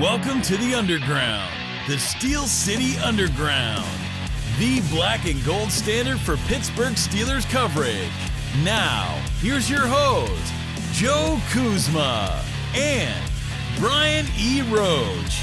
Welcome to the Underground, the Steel City Underground, the black and gold standard for Pittsburgh Steelers coverage. Now, here's your host, Joe Kuzma and Brian E. Roach.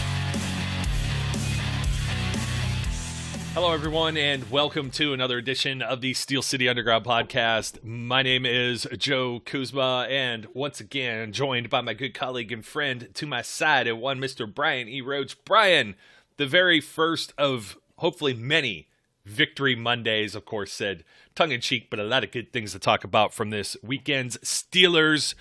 Hello, everyone, and welcome to another edition of the Steel City Underground podcast. My name is Joe Kuzma, and once again, joined by my good colleague and friend to my side, and one Mr. Brian E. Roach. Brian, the very first of hopefully many Victory Mondays, of course, said tongue-in-cheek, but a lot of good things to talk about from this weekend's Steelers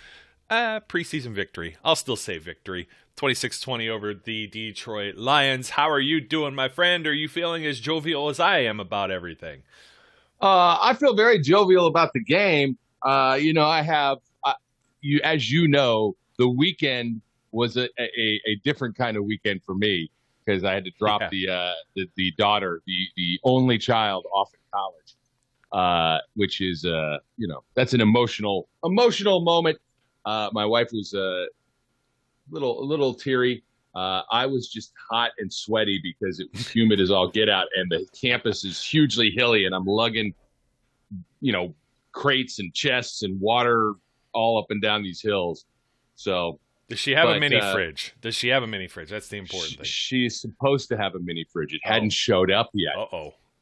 preseason victory. I'll still say victory. 26-20 over the Detroit Lions. How are you doing, my friend? Are you feeling as jovial as I am about everything? I feel very jovial about the game. As you know, the weekend was a different kind of weekend for me because I had to drop the daughter, the only child, off in college, which is that's an emotional moment. My wife was a little teary. I was just hot and sweaty because it was humid as all get out, and the campus is hugely hilly, and I'm lugging, crates and chests and water all up and down these hills. So, does she have a mini fridge? Does she have a mini fridge? That's the important thing. She's supposed to have a mini fridge. It hadn't showed up yet.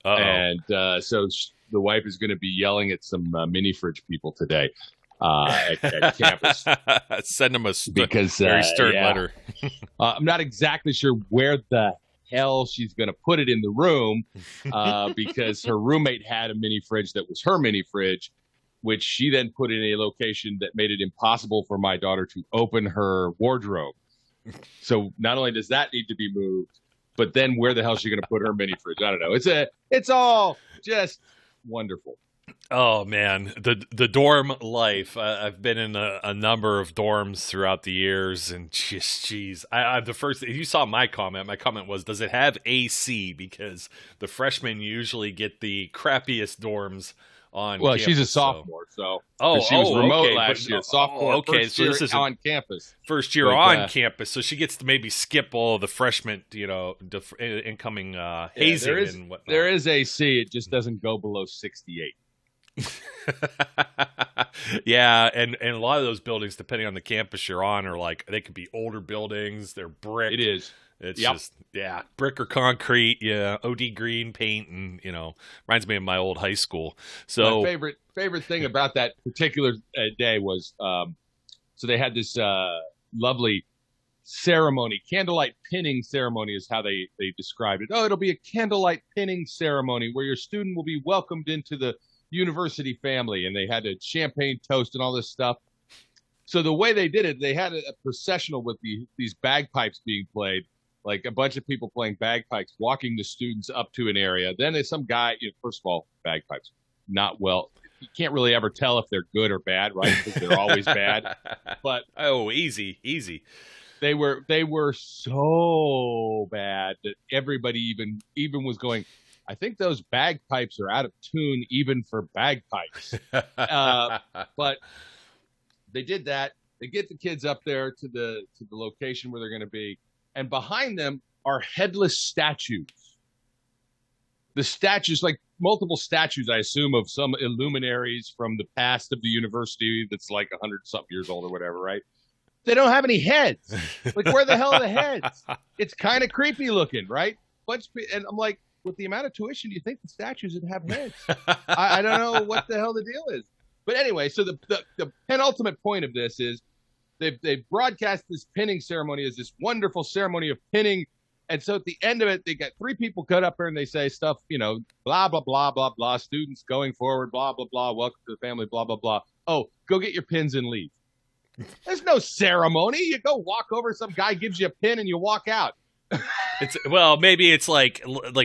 And so the wife is going to be yelling at some mini fridge people today. At campus. Send them a very stern letter. I'm not exactly sure where the hell she's going to put it in the room because her roommate had a mini fridge that was her mini fridge, which she then put in a location that made it impossible for my daughter to open her wardrobe. So not only does that need to be moved, but then where the hell is she going to put her mini fridge? I don't know. It's all just wonderful. Oh, man, the dorm life. I've been in a number of dorms throughout the years, and geez, the first, you saw my comment was, does it have AC? Because the freshmen usually get the crappiest dorms on campus. She's a sophomore, so she was remote last year. Sophomore, first year on campus. First year on campus, so she gets to maybe skip all of the freshman, incoming hazing and whatnot. There is AC, it just doesn't go below 68. Yeah, and a lot of those buildings, depending on the campus you're on, are they could be older buildings. They're brick. It is. It's just brick or concrete. Yeah, OD green paint, and reminds me of my old high school. So my favorite thing about that particular day was so they had this lovely ceremony, candlelight pinning ceremony is how they described it. It'll be a candlelight pinning ceremony where your student will be welcomed into the university family, and they had a champagne toast and all this stuff. So the way they did it, they had a processional with these bagpipes being played, like a bunch of people playing bagpipes, walking the students up to an area. Then there's some guy, first of all, bagpipes, not well. You can't really ever tell if they're good or bad, right? Because they're always bad. But easy. They were so bad that everybody even was going, I think those bagpipes are out of tune even for bagpipes. But they did that. They get the kids up there to the location where they're going to be. And behind them are headless statues. The statues, like multiple statues, I assume, of some illuminaries from the past of the university that's like 100-something years old or whatever, right? They don't have any heads. Like, where the hell are the heads? It's kind of creepy looking, right? And I'm like, with the amount of tuition, do you think the statues would have heads? I don't know what the hell the deal is. But anyway, so the penultimate point of this is they've broadcast this pinning ceremony as this wonderful ceremony of pinning. And so at the end of it, they got three people cut up there and they say stuff, blah, blah, blah, blah, blah, students going forward, blah, blah, blah, welcome to the family, blah, blah, blah. Oh, go get your pins and leave. There's no ceremony. You go walk over, some guy gives you a pin and you walk out. Maybe it's like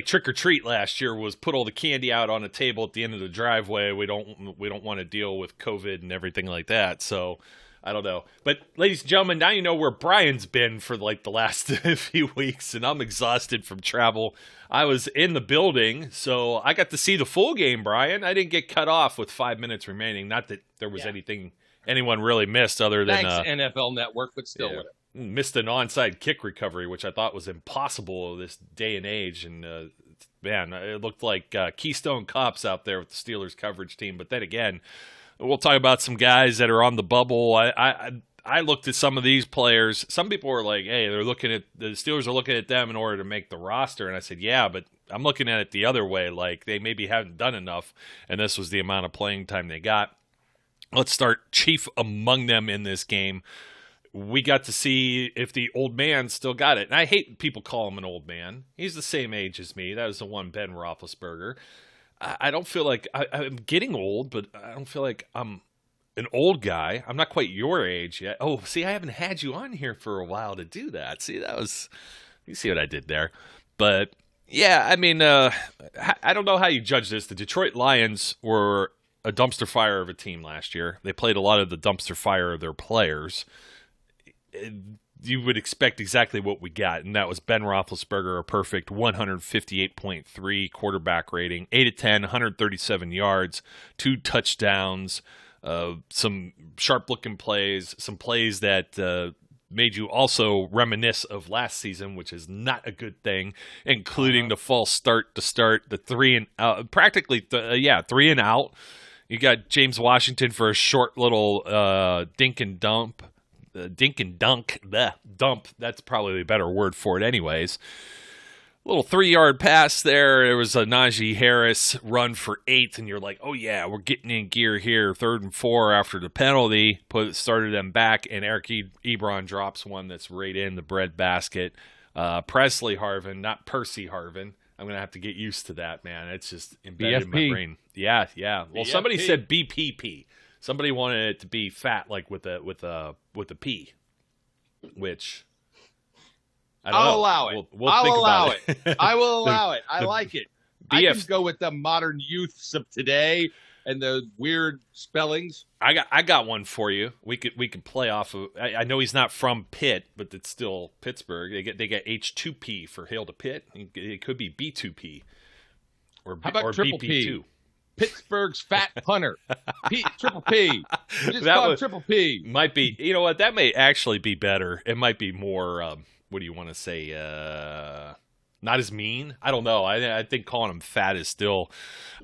Trick or Treat last year was put all the candy out on a table at the end of the driveway. We don't want to deal with COVID and everything like that. So I don't know. But ladies and gentlemen, now you know where Brian's been for the last few weeks, and I'm exhausted from travel. I was in the building, so I got to see the full game, Brian. I didn't get cut off with 5 minutes remaining. Not that there was anything anyone really missed other than thanks NFL Network, but still. missed an onside kick recovery, which I thought was impossible this day and age. And man, it looked like Keystone Cops out there with the Steelers coverage team. But then again, we'll talk about some guys that are on the bubble. I looked at some of these players. Some people were like, hey, the Steelers are looking at them in order to make the roster. And I said, yeah, but I'm looking at it the other way. Like, they maybe haven't done enough, and this was the amount of playing time they got. Let's start chief among them in this game. We got to see if the old man still got it. And I hate people call him an old man. He's the same age as me. That was the one Ben Roethlisberger. I don't feel like I'm getting old, but I don't feel like I'm an old guy. I'm not quite your age yet. Oh, see, I haven't had you on here for a while to do that. See, you see what I did there. But yeah, I mean, I don't know how you judge this. The Detroit Lions were a dumpster fire of a team last year. They played a lot of the dumpster fire of their players. You would expect exactly what we got, and that was Ben Roethlisberger, a perfect 158.3 quarterback rating, 8 of 10, 137 yards, 2 touchdowns, some sharp-looking plays, some plays that made you also reminisce of last season, which is not a good thing, including the false start to start, the 3 and out, practically 3 and out. You got James Washington for a short little dink and dunk. That's probably a better word for it anyways. A little 3-yard pass there. There was a Najee Harris run for 8, and you're like, oh yeah, we're getting in gear here. 3rd and 4 after the penalty. Started them back, and Eric Ebron drops one that's right in the breadbasket. Presley Harvin, not Percy Harvin. I'm going to have to get used to that, man. It's just embedded in my brain. Yeah. Well, somebody said BPP. Somebody wanted it to be fat, like with a P, which I'll allow it. We'll think about it. I will allow it. I like it. I can go with the modern youths of today and the weird spellings. I got one for you. We could play off of. I know he's not from Pitt, but it's still Pittsburgh. They get H2P for Hail to Pitt. It could be B2P or how about triple BP2. P? Pittsburgh's fat punter. Triple P. Just call him Triple P. Might be. You know what? That may actually be better. It might be more. What do you want to say? Not as mean. I don't know. I think calling him fat is still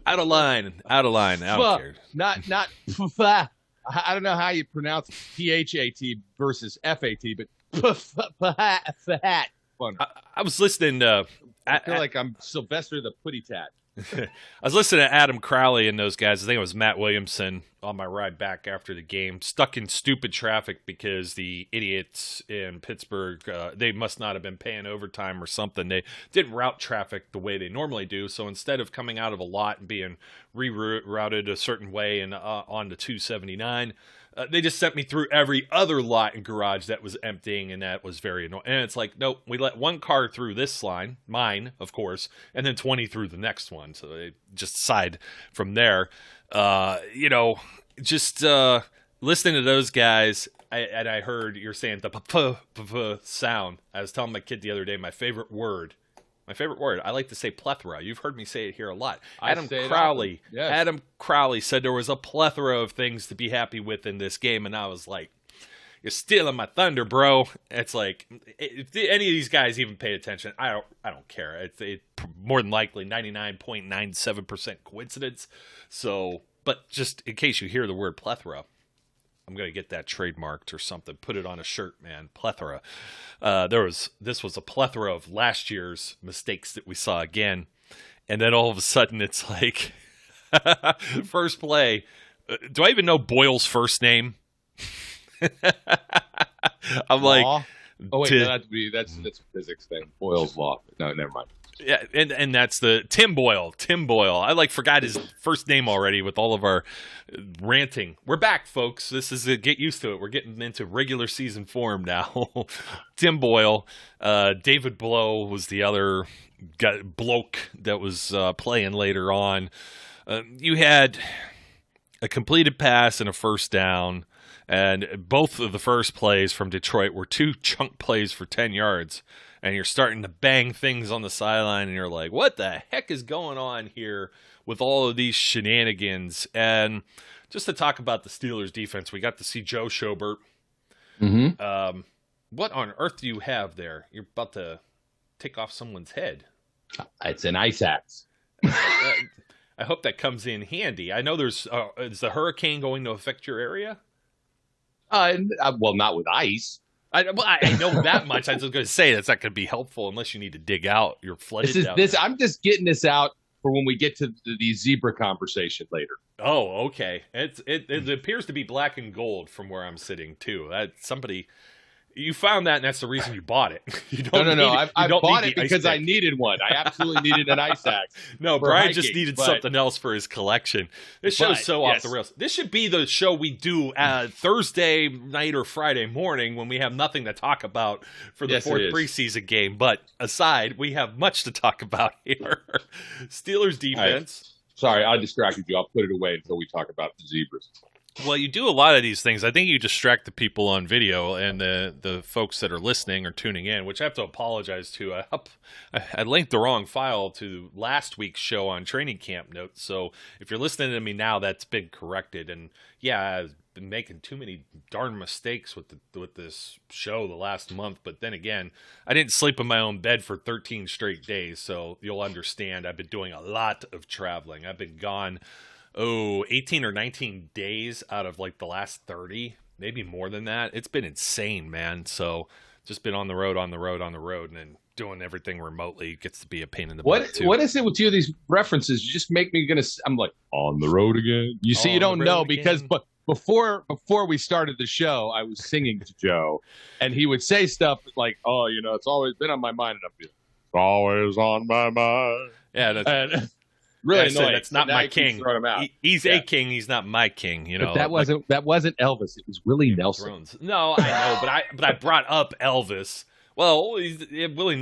out of line. I don't care. Not. I don't know how you pronounce PHAT versus FAT, but fat punter. I was listening to. I feel like I'm Sylvester the Putty Tat. I was listening to Adam Crowley and those guys. I think it was Matt Williamson on my ride back after the game, stuck in stupid traffic because the idiots in Pittsburgh, they must not have been paying overtime or something. They didn't route traffic the way they normally do. So instead of coming out of a lot and being rerouted a certain way and on to 279, they just sent me through every other lot and garage that was emptying, and that was very annoying. And it's like, nope, we let one car through this line, mine, of course, and then 20 through the next one. So they just decide from there. Just listening to those guys, I heard you're saying the sound. I was telling my kid the other day, my favorite word. I like to say plethora. You've heard me say it here a lot. Adam Crowley said there was a plethora of things to be happy with in this game, and I was like, you're stealing my thunder, bro. It's like, if any of these guys even paid attention, I don't care. It's more than likely 99.97% coincidence. So, but just in case you hear the word plethora, I'm going to get that trademarked or something. Put it on a shirt, man. Plethora. This was a plethora of last year's mistakes that we saw again. And then all of a sudden it's like, first play. Do I even know Boyle's first name? I'm like, oh wait, that's a physics thing. Boyle's law. No, never mind. Yeah, and that's the Tim Boyle. I forgot his first name already with all of our ranting. We're back, folks. This is get used to it. We're getting into regular season form now. Tim Boyle, David Blow was the other bloke that was playing later on. You had a completed pass and a first down, and both of the first plays from Detroit were 2 chunk plays for 10 yards. And you're starting to bang things on the sideline, and you're like, what the heck is going on here with all of these shenanigans? And just to talk about the Steelers defense, we got to see Joe Schobert. Mm-hmm. What on earth do you have there? You're about to take off someone's head. It's an ice axe. I hope that comes in handy. I know is the hurricane going to affect your area? Well, not with ice. I know that much. I was going to say that's not going to be helpful unless you need to dig out your flooded. I'm just getting this out for when we get to the zebra conversation later. Oh, okay. It appears to be black and gold from where I'm sitting too. You found that, and that's the reason you bought it. No. I bought it because I needed one. I absolutely needed an ice axe. No, Brian just needed something else for his collection. This show's off the rails. This should be the show we do Thursday night or Friday morning when we have nothing to talk about for the fourth preseason game. But aside, we have much to talk about here. Steelers defense. Sorry, I distracted you. I'll put it away until we talk about the zebras. Well, you do a lot of these things. I think you distract the people on video and the folks that are listening or tuning in, which I have to apologize to. I linked the wrong file to last week's show on training camp notes. So if you're listening to me now, that's been corrected. And yeah, I've been making too many darn mistakes with this show the last month. But then again, I didn't sleep in my own bed for 13 straight days. So you'll understand I've been doing a lot of traveling. I've been gone 18 or 19 days out of like the last 30, maybe more than that. It's been insane, man. So just been on the road, and then doing everything remotely gets to be a pain in the butt too. What is it with you, these references? You just make me I'm like, on the road again. You see, you don't know because before we started the show, I was singing to Joe, and he would say stuff like, "Oh, it's always been on my mind," and I'd be like, "It's always on my mind." Yeah, really annoying. That's not my king. He's a king. He's not my king. But that wasn't Elvis. It was Willie Nelson. No, I know, but I brought up Elvis. Well, is Willie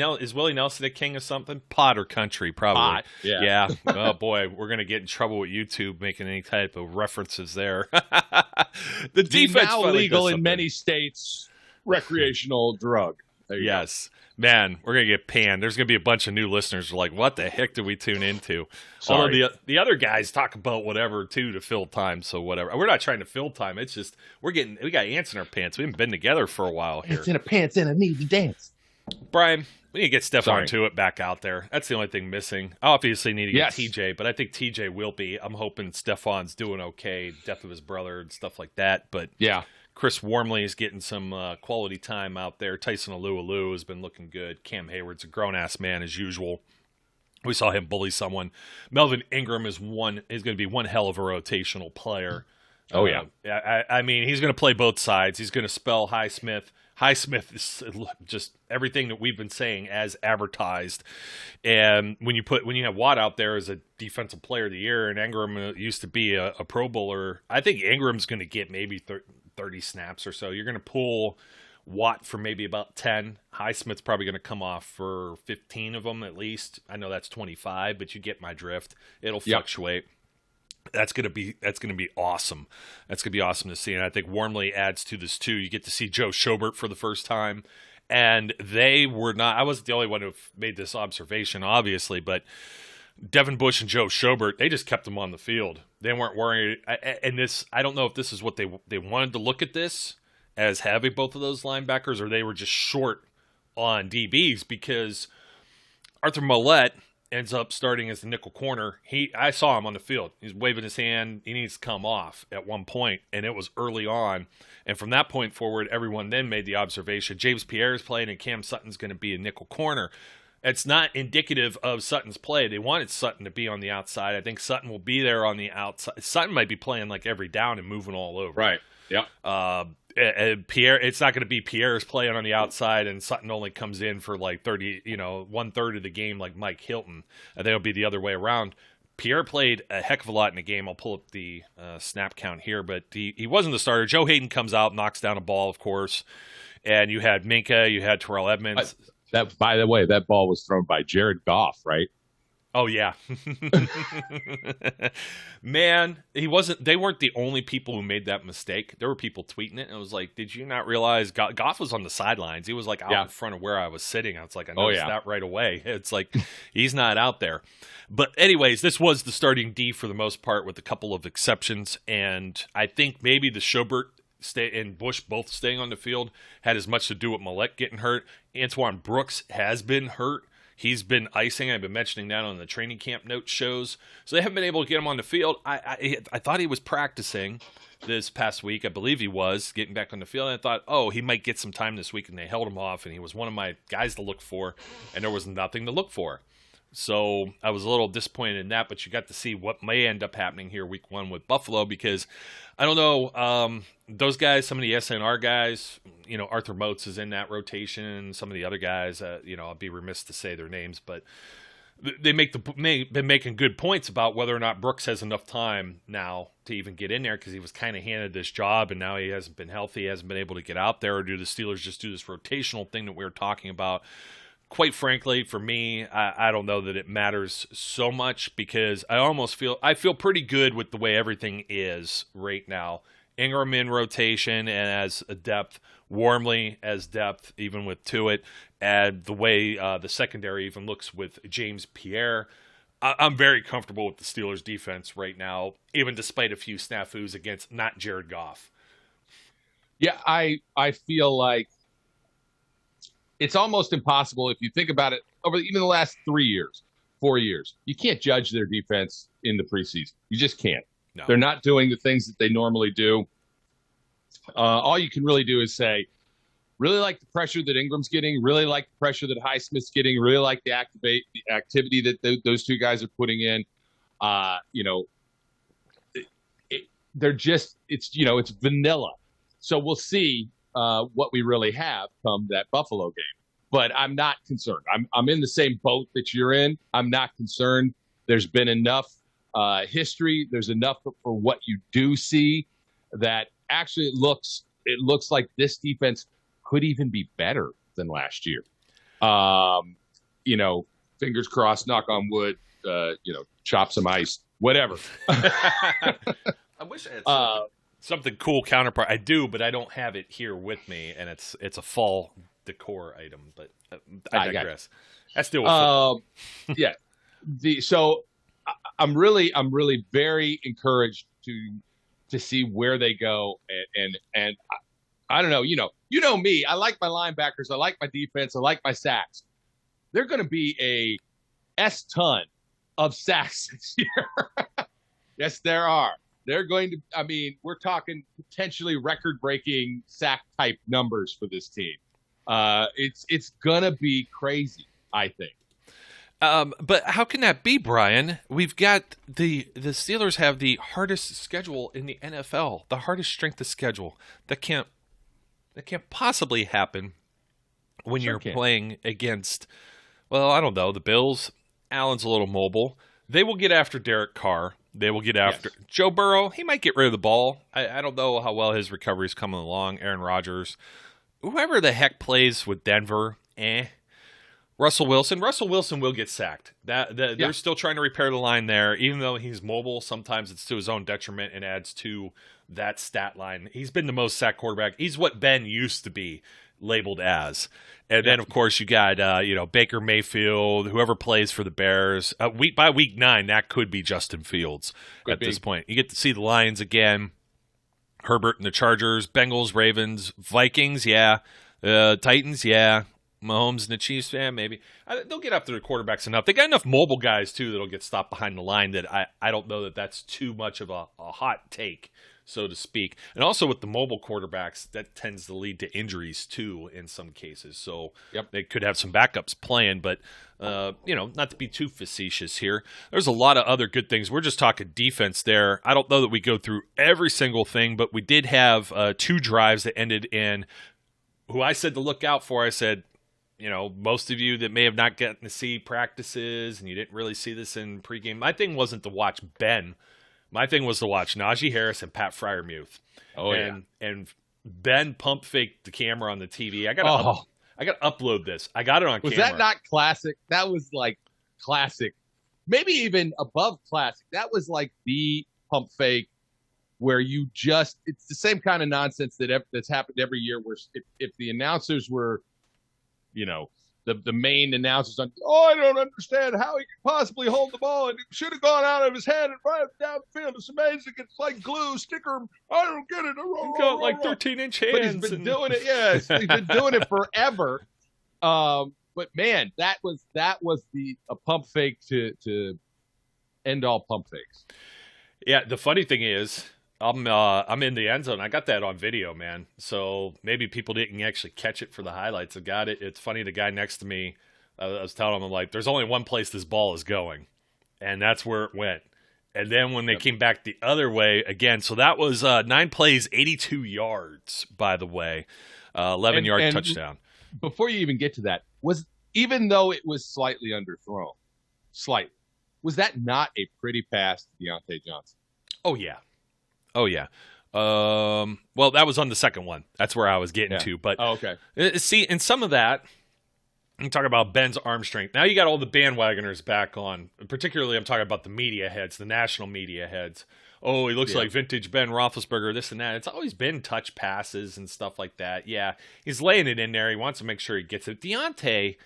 Nelson a king of something? Pot or country, probably. Pot, yeah. Oh boy, we're gonna get in trouble with YouTube making any type of references there. The defense now legal in many states. Recreational drug. Yes. Man, we're going to get panned. There's going to be a bunch of new listeners who are like, what the heck did we tune into? Sorry. Although the other guys talk about whatever, too, to fill time, so whatever. We're not trying to fill time. It's just we got ants in our pants. We haven't been together for a while here. Ants in our pants and a needy dance. Brian, we need to get Stephon Tuitt back out there. That's the only thing missing. I obviously need to get TJ, but I think TJ will be. I'm hoping Stephon's doing okay, death of his brother and stuff like that. But yeah. Chris Wormley is getting some quality time out there. Tyson Alualu has been looking good. Cam Hayward's a grown-ass man as usual. We saw him bully someone. Melvin Ingram is going to be one hell of a rotational player. Oh, yeah. I mean, he's going to play both sides. He's going to spell Highsmith. Highsmith is just everything that we've been saying as advertised. And when you have Watt out there as a defensive player of the year, and Ingram used to be a Pro Bowler, I think Ingram's going to get maybe 30 snaps or so. You're going to pull Watt for maybe about 10. Highsmith's probably going to come off for 15 of them at least. I know that's 25, but you get my drift. It'll fluctuate. That's gonna be awesome. That's gonna be awesome to see, and I think Wormley adds to this too. You get to see Joe Schobert for the first time, and they were not. I wasn't the only one who made this observation, obviously, but Devin Bush and Joe Schobert, they just kept them on the field. They weren't worried. And this, I don't know if this is what they wanted to look at this as having both of those linebackers, or they were just short on DBs because Arthur Mollett ends up starting as the nickel corner. I saw him on the field. He's waving his hand. He needs to come off at one point, and it was early on. And from that point forward, everyone then made the observation, James Pierre is playing and Cam Sutton's going to be a nickel corner. It's not indicative of Sutton's play. They wanted Sutton to be on the outside. I think Sutton will be there on the outside. Sutton might be playing like every down and moving all over. Right. Yeah. And Pierre, it's not going to be Pierre's playing on the outside and Sutton only comes in for like 30, 1/3 of the game like Mike Hilton. And it'll be the other way around. Pierre played a heck of a lot in the game. I'll pull up the snap count here, but he wasn't the starter. Joe Hayden comes out, knocks down a ball, of course. And you had Minka, you had Terrell Edmonds. That, by the way, that ball was thrown by Jared Goff, right? Oh yeah. Man, they weren't the only people who made that mistake. There were people tweeting it and it was like, did you not realize Goff was on the sidelines? He was like out in front of where I was sitting. I was like, I noticed that right away. It's like he's not out there. But anyways, this was the starting D for the most part with a couple of exceptions, and I think maybe the Schobert and Bush both staying on the field had as much to do with Millette getting hurt. Antoine Brooks has been hurt. He's been icing. I've been mentioning that on the training camp note shows. So they haven't been able to get him on the field. I thought he was practicing this past week. I believe he was getting back on the field. And I thought, oh, he might get some time this week, and they held him off, and he was one of my guys to look for, and there was nothing to look for. So I was a little disappointed in that, but you got to see what may end up happening here week 1 with Buffalo, because I don't know, those guys, some of the SNR guys, Arthur Moats is in that rotation. Some of the other guys, I'll be remiss to say their names, but they been making good points about whether or not Brooks has enough time now to even get in there, because he was kind of handed this job and now he hasn't been healthy, hasn't been able to get out there. Or do the Steelers just do this rotational thing that we were talking about? Quite frankly, for me, I don't know that it matters so much, because I feel pretty good with the way everything is right now. Ingram in rotation and as a depth, Wormley as depth, even with Tuitt, and the way the secondary even looks with James Pierre. I'm very comfortable with the Steelers' defense right now, even despite a few snafus against not Jared Goff. Yeah, I feel like it's almost impossible if you think about it over even the last 3 years, 4 years. You can't judge their defense in the preseason. You just can't. No. They're not doing the things that they normally do. All you can really do is say, really like the pressure that Ingram's getting, really like the pressure that Highsmith's getting, really like the activity that those two guys are putting in. They're just, it's vanilla. So we'll see what we really have come that Buffalo game. But I'm not concerned. I'm in the same boat that you're in. I'm not concerned. There's been enough history. There's enough for what you do see that actually it looks like this defense could even be better than last year. Fingers crossed, knock on wood, chop some ice, whatever. I wish I had something cool counterpart. I do, but I don't have it here with me, and it's a fall decor item. But I digress. That's still yeah. So I'm really very encouraged to see where they go, and I don't know. You know me. I like my linebackers. I like my defense. I like my sacks. They're going to be a ton of sacks this year. Yes, there are. They're going to, we're talking potentially record-breaking sack-type numbers for this team. It's going to be crazy, I think. But how can that be, Brian? We've got the Steelers have the hardest schedule in the NFL, the hardest strength of schedule. That can't possibly happen when you're playing against, well, I don't know, the Bills. Allen's a little mobile. They will get after Derek Carr. They will get after Joe Burrow. He might get rid of the ball. I don't know how well his recovery is coming along. Aaron Rodgers. Whoever the heck plays with Denver, Russell Wilson will get sacked. They're still trying to repair the line there. Even though he's mobile, sometimes it's to his own detriment and adds to that stat line. He's been the most sacked quarterback. He's what Ben used to be labeled as. And then, of course, you got Baker Mayfield, whoever plays for the Bears. By week 9, that could be Justin Fields at this point. You get to see the Lions again, Herbert and the Chargers, Bengals, Ravens, Vikings, Titans, Mahomes and the Chiefs, maybe. They'll get after the quarterbacks enough. They got enough mobile guys, too, that'll get stopped behind the line that I don't know that that's too much of a hot take, so to speak. And also with the mobile quarterbacks, that tends to lead to injuries, too, in some cases. So they could have some backups playing, but, not to be too facetious here. There's a lot of other good things. We're just talking defense there. I don't know that we go through every single thing, but we did have 2 drives that ended in who I said to look out for. I said, most of you that may have not gotten to see practices and you didn't really see this in pregame. My thing wasn't to watch Ben. My thing was to watch Najee Harris and Pat Freiermuth. And Ben pump faked the camera on the TV. I got to upload this. I got it on camera. Was that not classic? That was like classic. Maybe even above classic. That was like the pump fake where it's the same kind of nonsense that's happened every year where if the announcers were the main announcers on, I don't understand how he could possibly hold the ball, and it should have gone out of his hand and right down the field. It's amazing. It's like glue, sticker. I don't get it. He's got like 13-inch hands. But he's been doing it. Yes, he's been doing it forever. But man, that was a pump fake to end all pump fakes. Yeah, the funny thing is, I'm in the end zone. I got that on video, man. So maybe people didn't actually catch it for the highlights. I got it. It's funny. The guy next to me, I was telling him, I'm like, there's only one place this ball is going, and that's where it went. And then when they came back the other way again, so that was 9 plays, 82 yards, by the way, 11-yard touchdown. Before you even get to that, even though it was slightly underthrown, was that not a pretty pass to Deontay Johnson? Oh, yeah. Well, that was on the second one. That's where I was getting to. But okay. See, in some of that, I'm talking about Ben's arm strength. Now you got all the bandwagoners back on. Particularly, I'm talking about the media heads, the national media heads. Oh, he looks like vintage Ben Roethlisberger, this and that. It's always been touch passes and stuff like that. Yeah, he's laying it in there. He wants to make sure he gets it. Deontay,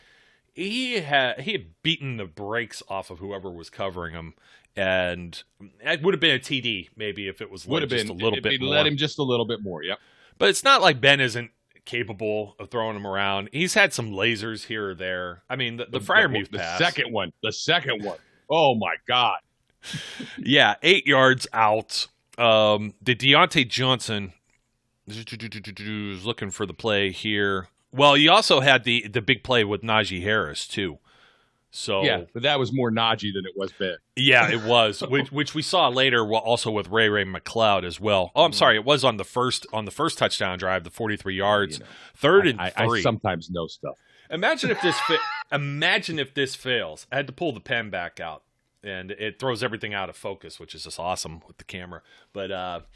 he had beaten the brakes off of whoever was covering him. And it would have been a TD maybe if it was a little bit more. Let him just a little bit more, yep. But it's not like Ben isn't capable of throwing him around. He's had some lasers here or there. I mean, the Freiermuth pass. The second one. Oh, my God. Yeah, 8 yards out. The Deontay Johnson is looking for the play here. Well, you also had the big play with Najee Harris, too. So yeah, but that was more Najee than it was Ben. Yeah, it was, which we saw later, also with Ray McLeod as well. Oh, I'm sorry, it was on the first touchdown drive, the 43 yards, 3rd and 3. I sometimes know stuff. Imagine if this fails. I had to pull the pen back out, and it throws everything out of focus, which is just awesome with the camera. But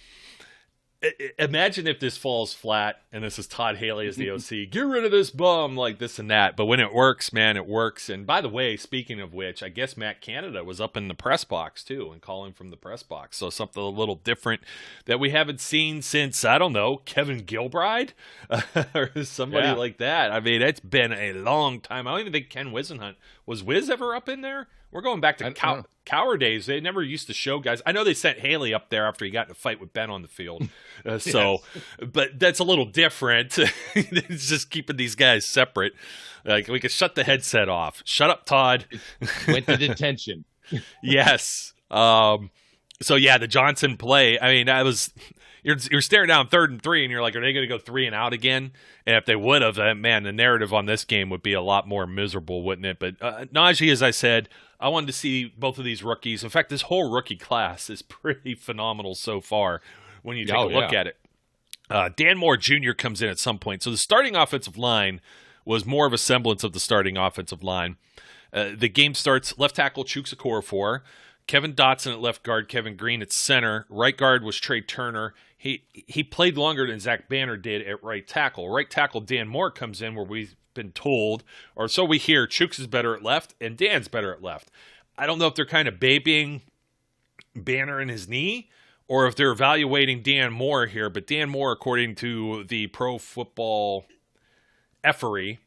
imagine if this falls flat, and this is Todd Haley as the OC. Get rid of this bum, like this and that. But when it works, man, it works. And by the way, speaking of which, I guess Matt Canada was up in the press box too and calling from the press box. So something a little different that we haven't seen since, I don't know, Kevin Gilbride or somebody like that. I mean, it's been a long time. I don't even think Ken Wisenhunt. Was Wiz ever up in there? We're going back to Cower days. They never used to show guys. I know they sent Haley up there after he got in a fight with Ben on the field. But that's a little different. It's just keeping these guys separate. Like, we could shut the headset off. Shut up, Todd. Went to detention. Yes. So, yeah, the Johnson play. I mean, you're staring down 3rd and 3, and you're like, are they going to go 3 and out again? And if they would have, man, the narrative on this game would be a lot more miserable, wouldn't it? But Najee, as I said, I wanted to see both of these rookies. In fact, this whole rookie class is pretty phenomenal so far when you take a look at it. Dan Moore Jr. comes in at some point. So the starting offensive line was more of a semblance of the starting offensive line. The game starts left tackle Chukwuekorfor, Kevin Dotson at left guard, Kevin Green at center. Right guard was Trey Turner. He played longer than Zach Banner did at right tackle. Right tackle Dan Moore comes in where we've been told, or so we hear, Chooks is better at left and Dan's better at left. I don't know if they're kind of babying Banner in his knee or if they're evaluating Dan Moore here, but Dan Moore, according to the Pro Football Effery,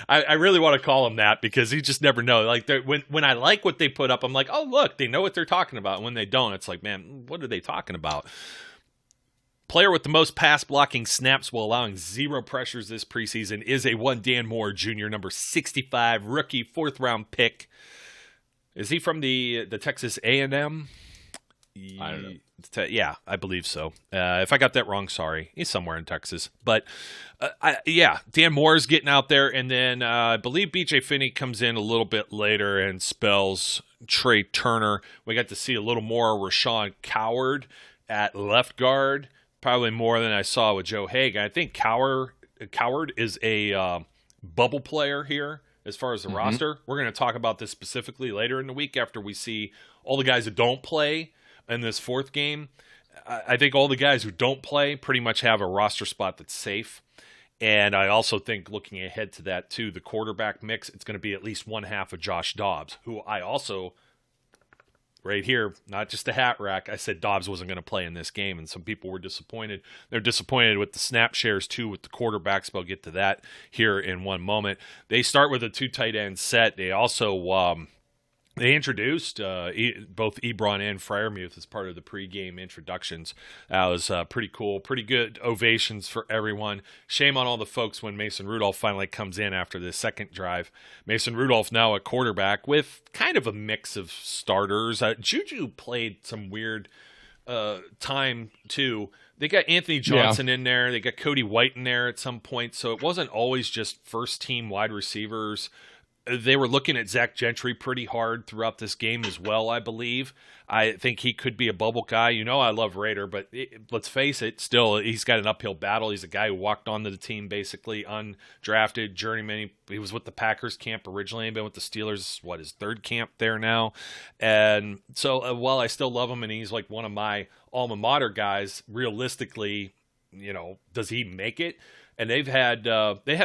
I really want to call him that because you just never know. Like, when I like what they put up, I'm like, oh, look, they know what they're talking about. And when they don't, it's like, man, what are they talking about? Player with the most pass blocking snaps while allowing 0 pressures this preseason is a Dan Moore Jr., number 65, rookie, 4th round pick. Is he from the Texas A&M? I don't know. Yeah, I believe so. If I got that wrong, sorry. He's somewhere in Texas. But, Dan Moore is getting out there. And then I believe B.J. Finney comes in a little bit later and spells Trey Turner. We got to see a little more Rashawn Coward at left guard, probably more than I saw with Joe Hagan. I think Coward is a bubble player here as far as the roster. We're going to talk about this specifically later in the week after we see all the guys that don't play in this 4th game. I think all the guys who don't play pretty much have a roster spot that's safe. And I also think, looking ahead to that too, the quarterback mix, it's going to be at least one half of Josh Dobbs, who I also right here, not just a hat rack. I said Dobbs wasn't going to play in this game, and some people were disappointed. They're disappointed with the snap shares, too, with the quarterbacks, but I'll get to that here in one moment. They start with a 2 tight end set. They also they introduced both Ebron and Freiermuth as part of the pregame introductions. That was pretty cool. Pretty good ovations for everyone. Shame on all the folks when Mason Rudolph finally comes in after the second drive. Mason Rudolph now a quarterback with kind of a mix of starters. Juju played some weird time, too. They got Anthony Johnson in there. They got Cody White in there at some point. So it wasn't always just first-team wide receivers. They were looking at Zach Gentry pretty hard throughout this game as well, I believe. I think he could be a bubble guy. You know I love Rader, but let's face it, still, he's got an uphill battle. He's a guy who walked onto the team basically undrafted, journeyman. He was with the Packers camp originally, been with the Steelers, his third camp there now. And so while I still love him and he's like one of my alma mater guys, realistically, does he make it? And they had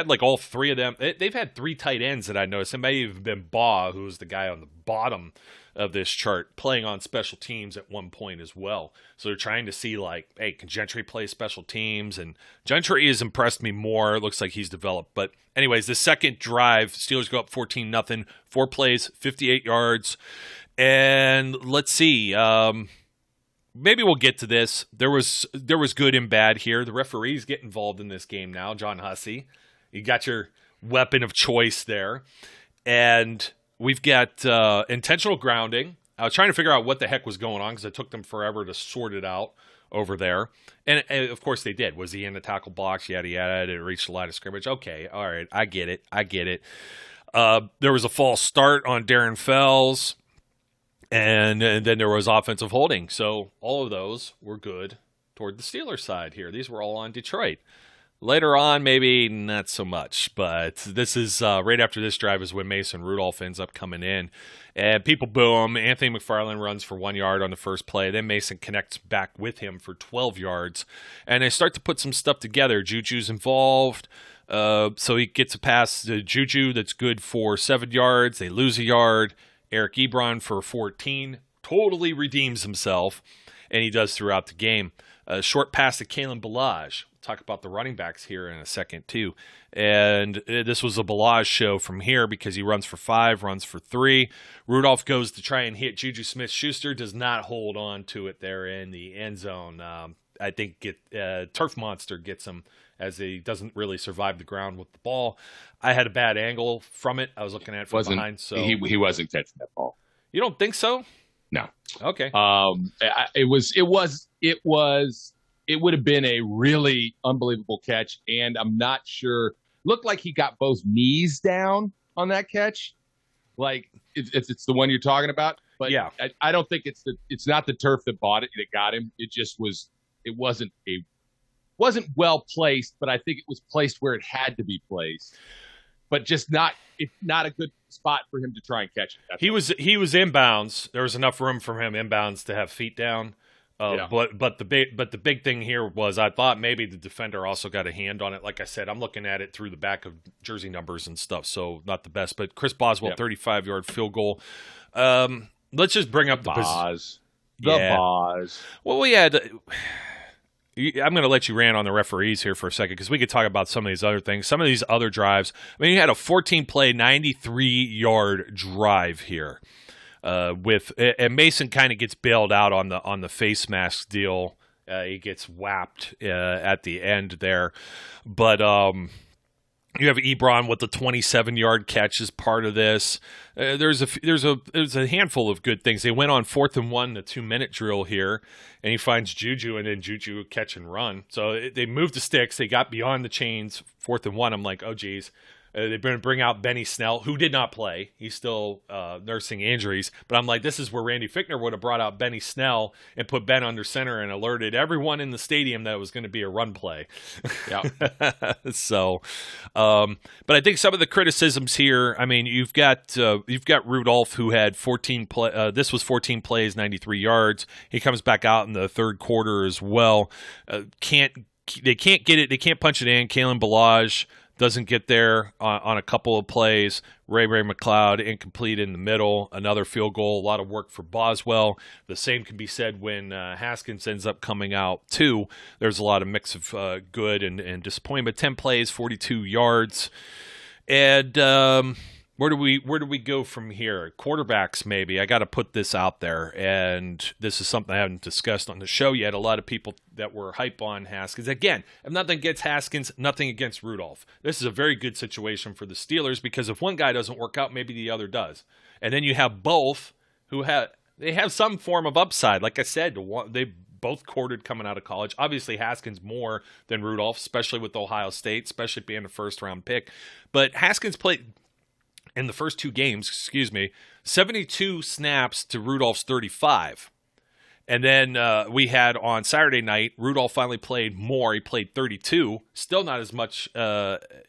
like all three of them. They've had 3 tight ends that I noticed. It may have been Baugh, who's the guy on the bottom of this chart, playing on special teams at one point as well. So they're trying to see like, hey, can Gentry play special teams? And Gentry has impressed me more. It looks like he's developed. But anyways, the second drive, Steelers go up 14-0, 4 plays, 58 yards. And let's see. Maybe we'll get to this. There was good and bad here. The referees get involved in this game now. John Hussey, you got your weapon of choice there. And we've got intentional grounding. I was trying to figure out what the heck was going on because it took them forever to sort it out over there. And of course they did. Was he in the tackle box? Yada, yada. Did it reach the line of scrimmage? Okay, all right, I get it. There was a false start on Darren Fells. And then there was offensive holding. So all of those were good toward the Steelers side here. These were all on Detroit. Later on, maybe not so much. But this is right after this drive is when Mason Rudolph ends up coming in. And people boo him. Anthony McFarland runs for 1 yard on the first play. Then Mason connects back with him for 12 yards. And they start to put some stuff together. Juju's involved. So he gets a pass to Juju that's good for 7 yards. They lose a yard. Eric Ebron for 14 totally redeems himself, and he does throughout the game. A short pass to Kalen Ballage. We'll talk about the running backs here in a second, too. And this was a Ballage show from here because he runs for 5, runs for 3. Rudolph goes to try and hit Juju Smith-Schuster, does not hold on to it there in the end zone. I think Turf Monster gets him as he doesn't really survive the ground with the ball. I had a bad angle from it. I was looking at it from behind. So he wasn't catching that ball. You don't think so? No. Okay. It would have been a really unbelievable catch, and I'm not sure. Looked like he got both knees down on that catch. Like it's the one you're talking about. But yeah, I don't think it's not the turf that got him. It just was. It wasn't well placed, but I think it was placed where it had to be placed. But just not a good spot for him to try and catch it. He was inbounds. There was enough room for him inbounds to have feet down. But the big thing here was I thought maybe the defender also got a hand on it. Like I said, I'm looking at it through the back of jersey numbers and stuff, so not the best. But Chris Boswell, 35-yard field goal. Let's just bring up Boz. Well, we had. I'm going to let you rant on the referees here for a second because we could talk about some of these other things. Some of these other drives. I mean, you had a 14-play, 93-yard drive here, and Mason kind of gets bailed out on the face mask deal. He gets whapped at the end there, but you have Ebron with the 27-yard catch as part of this. There's a handful of good things. They went on 4th and 1, the 2-minute drill here, and he finds Juju, and then Juju catch and run. So they moved the sticks. They got beyond the chains, 4th and 1. I'm like, oh, geez. They're going to bring out Benny Snell, who did not play. He's still nursing injuries. But I'm like, this is where Randy Fichtner would have brought out Benny Snell and put Ben under center and alerted everyone in the stadium that it was going to be a run play. Yeah. So, but I think some of the criticisms here. I mean, you've got Rudolph, who had 14 play. This was 14 plays, 93 yards. He comes back out in the third quarter as well. They can't get it. They can't punch it in. Kalen Ballage, doesn't get there on a couple of plays. Ray McLeod incomplete in the middle, another field goal, a lot of work for Boswell. The same can be said when Haskins ends up coming out too. There's a lot of mix of good and disappointment. 10 plays, 42 yards. And where do we go from here? Quarterbacks, maybe. I got to put this out there, and this is something I haven't discussed on the show yet. A lot of people that were hype on Haskins. Again, if nothing against Haskins, nothing against Rudolph. This is a very good situation for the Steelers because if one guy doesn't work out, maybe the other does. And then you have both who have some form of upside. Like I said, they both courted coming out of college. Obviously, Haskins more than Rudolph, especially with Ohio State, especially being a first-round pick. But Haskins played in the first 2 games, 72 snaps to Rudolph's 35. And then we had on Saturday night, Rudolph finally played more. He played 32. Still not as much.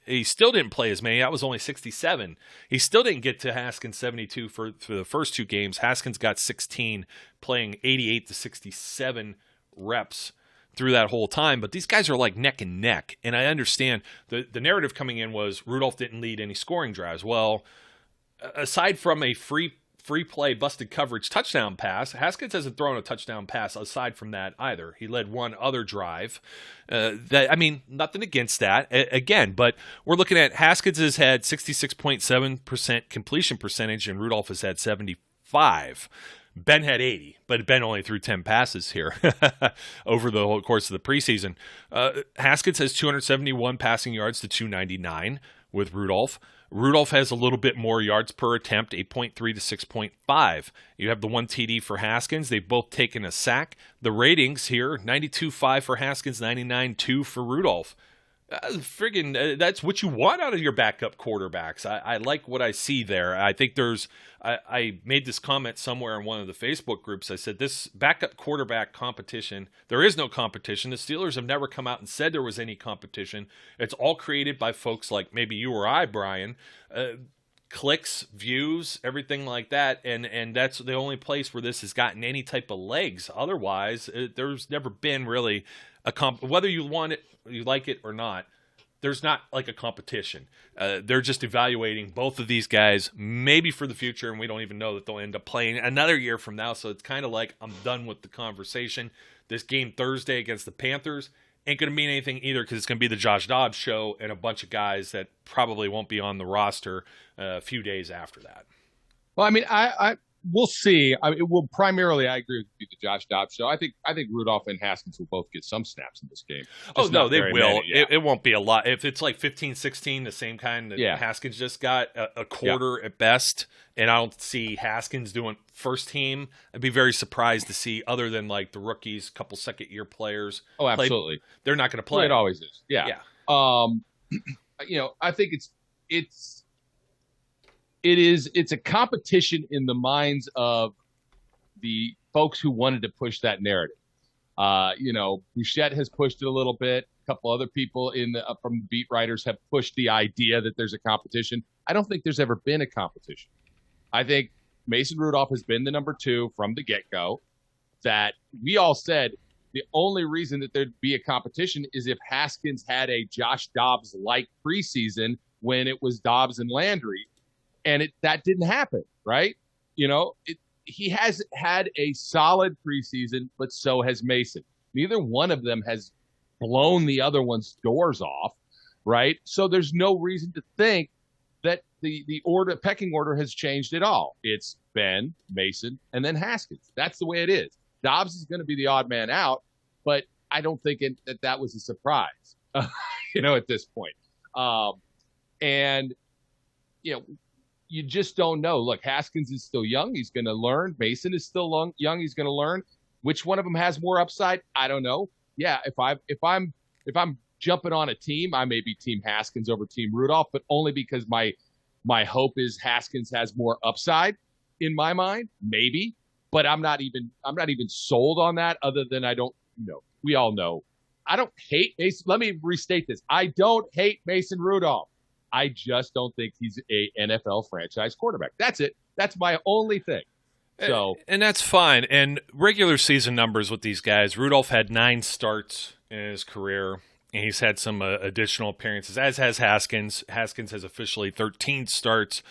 He still didn't play as many. That was only 67. He still didn't get to Haskins' 72 for the first 2 games. Haskins got 16, playing 88 to 67 reps through that whole time. But these guys are like neck and neck. And I understand the narrative coming in was Rudolph didn't lead any scoring drives. Well, aside from a free play busted coverage touchdown pass, Haskins hasn't thrown a touchdown pass aside from that either. He led one other drive. Nothing against that again, but we're looking at Haskins has had 66.7% completion percentage and Rudolph has had 75. Ben had 80, but Ben only threw 10 passes here over the whole course of the preseason. Haskins has 271 passing yards to 299 with Rudolph. Rudolph has a little bit more yards per attempt, 8.3 to 6.5. You have the 1 TD for Haskins. They've both taken a sack. The ratings here, 92.5 for Haskins, 99.2 for Rudolph. That's what you want out of your backup quarterbacks. I like what I see there. I think I made this comment somewhere in one of the Facebook groups. I said this backup quarterback competition, there is no competition. The Steelers have never come out and said there was any competition. It's all created by folks like maybe you or I, Brian, clicks, views, everything like that. And that's the only place where this has gotten any type of legs. Otherwise, there's never been really whether you want it, you like it or not, there's not like a competition. They're just evaluating both of these guys maybe for the future, and we don't even know that they'll end up playing another year from now. So it's kind of like I'm done with the conversation. This game Thursday against the Panthers ain't going to mean anything either because it's going to be the Josh Dobbs show and a bunch of guys that probably won't be on the roster a few days after that. Well, we'll see. I agree with you, the Josh Dobbs show. I think Rudolph and Haskins will both get some snaps in this game. Oh, no, they will. It won't be a lot. If it's like 15-16, the same kind that Haskins just got, a quarter at best, and I don't see Haskins doing first team, I'd be very surprised to see, other than like the rookies, couple second-year players. Oh, absolutely. They're not going to play. Well, it always is. Yeah. I think it's a competition in the minds of the folks who wanted to push that narrative. Bouchette has pushed it a little bit. A couple other people from the beat writers have pushed the idea that there's a competition. I don't think there's ever been a competition. I think Mason Rudolph has been the number 2 from the get-go. That we all said the only reason that there'd be a competition is if Haskins had a Josh Dobbs-like preseason when it was Dobbs and Landry. And that didn't happen, right? He has had a solid preseason, but so has Mason. Neither one of them has blown the other one's doors off, right? So there's no reason to think that the pecking order has changed at all. It's Ben, Mason, and then Haskins. That's the way it is. Dobbs is going to be the odd man out, but I don't think that was a surprise, at this point. You just don't know. Look, Haskins is still young. He's going to learn. Mason is still young. He's going to learn. Which one of them has more upside? I don't know. Yeah, if I'm jumping on a team, I may be Team Haskins over Team Rudolph, but only because my hope is Haskins has more upside in my mind, maybe. But I'm not even sold on that. Other than I don't know. We all know. I don't hate Mason. Let me restate this. I don't hate Mason Rudolph. I just don't think he's a NFL franchise quarterback. That's it. That's my only thing. So, and that's fine. And regular season numbers with these guys, Rudolph had 9 starts in his career. and he's had some additional appearances, as has Haskins. Haskins has officially 13 starts.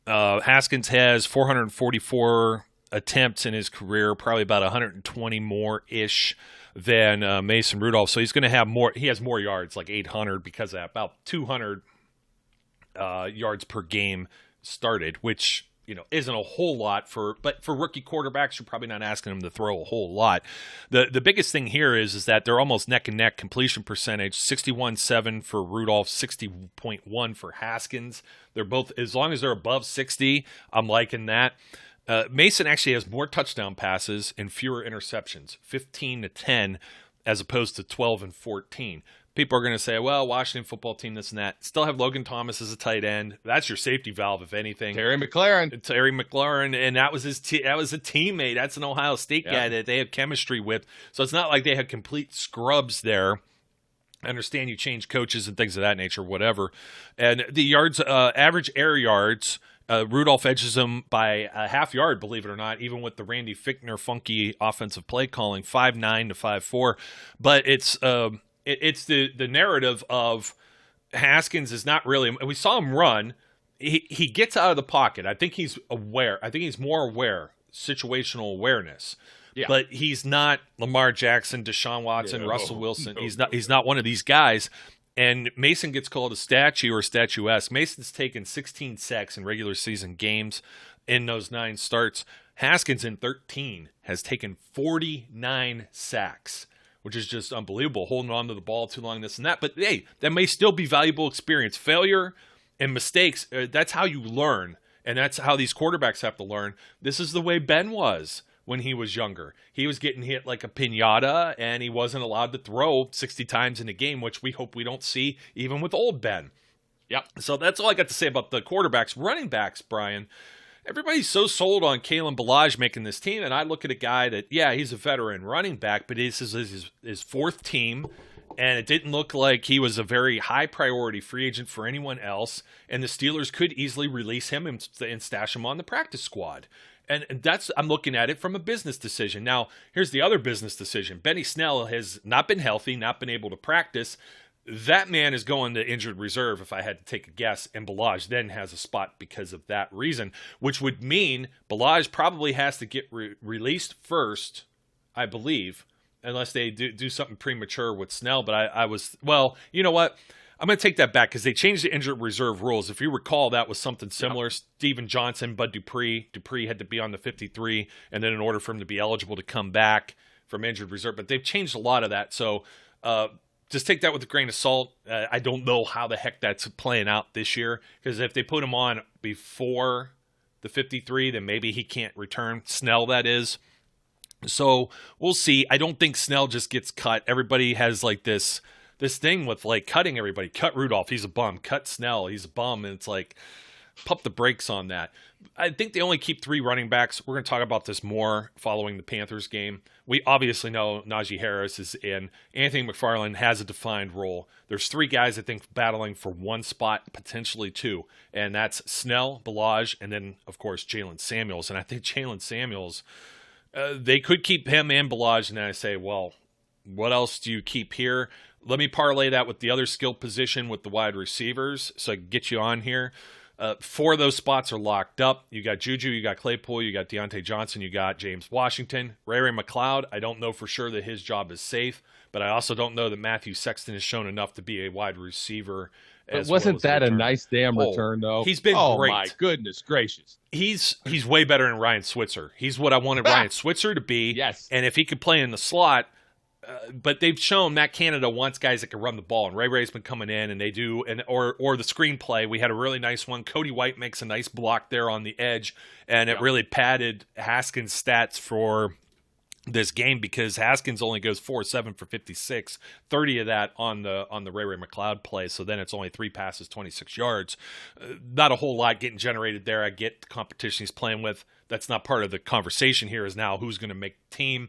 Haskins has 444 attempts in his career, probably about 120 more-ish than Mason Rudolph. So he's going to have more. He has more yards, like 800 because of that, about 200 yards per game started, which isn't a whole lot but for rookie quarterbacks, you're probably not asking them to throw a whole lot. The biggest thing here is that they're almost neck and neck completion percentage, 61.7 for Rudolph, 60.1 for Haskins. They're both, as long as they're above 60, I'm liking that. Mason actually has more touchdown passes and fewer interceptions, 15-10 as opposed to 12 and 14. People are going to say, well, Washington football team, this and that. Still have Logan Thomas as a tight end. That's your safety valve, if anything. Terry McLaurin, and that was that was a teammate. That's an Ohio State guy that they have chemistry with. So it's not like they had complete scrubs there. I understand you change coaches and things of that nature, whatever. And the yards, average air yards, Rudolph edges them by a half yard, believe it or not, even with the Randy Fichtner funky offensive play calling, 5.9 to 5.4. But it's the narrative of Haskins is not really. We saw him run. He gets out of the pocket. I think he's aware. I think he's more aware, situational awareness. Yeah. But he's not Lamar Jackson, Deshaun Watson, Russell Wilson. He's not one of these guys. And Mason gets called a statue or statuesque. Mason's taken 16 sacks in regular season games in those 9 starts. Haskins in 13 has taken 49 sacks, which is just unbelievable, holding on to the ball too long, this and that. But, hey, that may still be valuable experience. Failure and mistakes, that's how you learn, and that's how these quarterbacks have to learn. This is the way Ben was when he was younger. He was getting hit like a piñata, and he wasn't allowed to throw 60 times in a game, which we hope we don't see even with old Ben. Yep. So that's all I got to say about the quarterbacks. Running backs, Brian, everybody's so sold on Kalen Ballage making this team, and I look at a guy that, yeah, he's a veteran running back, but this is his 4th team, and it didn't look like he was a very high-priority free agent for anyone else, and the Steelers could easily release him and stash him on the practice squad. And that's, I'm looking at it from a business decision. Now, here's the other business decision. Benny Snell has not been healthy, not been able to practice. That man is going to injured reserve, if I had to take a guess, and Ballage then has a spot because of that reason, which would mean Ballage probably has to get released first, I believe, unless they do something premature with Snell. But you know what? I'm going to take that back because they changed the injured reserve rules. If you recall, that was something similar. Yep. Steven Johnson, Bud Dupree. Dupree had to be on the 53, and then in order for him to be eligible to come back from injured reserve. But they've changed a lot of that. So just take that with a grain of salt. I don't know how the heck that's playing out this year, because if they put him on before the 53, then maybe he can't return. Snell, that is. So we'll see. I don't think Snell just gets cut. Everybody has like this thing with like cutting everybody. Cut Rudolph, he's a bum. Cut Snell, he's a bum. And it's like, pump the brakes on that. I think they only keep 3 running backs. We're going to talk about this more following the Panthers game. We obviously know Najee Harris is in. Anthony McFarland has a defined role. There's 3 guys, I think, battling for 1 spot, potentially 2. And that's Snell, Ballage, and then, of course, Jalen Samuels. And I think Jalen Samuels, they could keep him and Ballage. And then I say, well, what else do you keep here? Let me parlay that with the other skill position with the wide receivers so I can get you on here. 4 of those spots are locked up. You got Juju, you got Claypool, you got Deontay Johnson, you got James Washington. Ray McLeod, I don't know for sure that his job is safe, but I also don't know that Matthew Sexton has shown enough to be a wide receiver. But wasn't that a nice damn return, though? He's been great. Oh, my goodness gracious. He's way better than Ryan Switzer. He's what I wanted Ryan Switzer to be. Yes. And if he could play in the slot, but they've shown Matt Canada wants guys that can run the ball, and Ray's been coming in, and they do, or the screenplay. We had a really nice one. Cody White makes a nice block there on the edge, and it really padded Haskins' stats for this game because Haskins only goes 4-7 for 56, 30 of that on the Ray McLeod play. So then it's only 3 passes, 26 yards. Not a whole lot getting generated there. I get the competition he's playing with. That's not part of the conversation here. Is now who's going to make the team.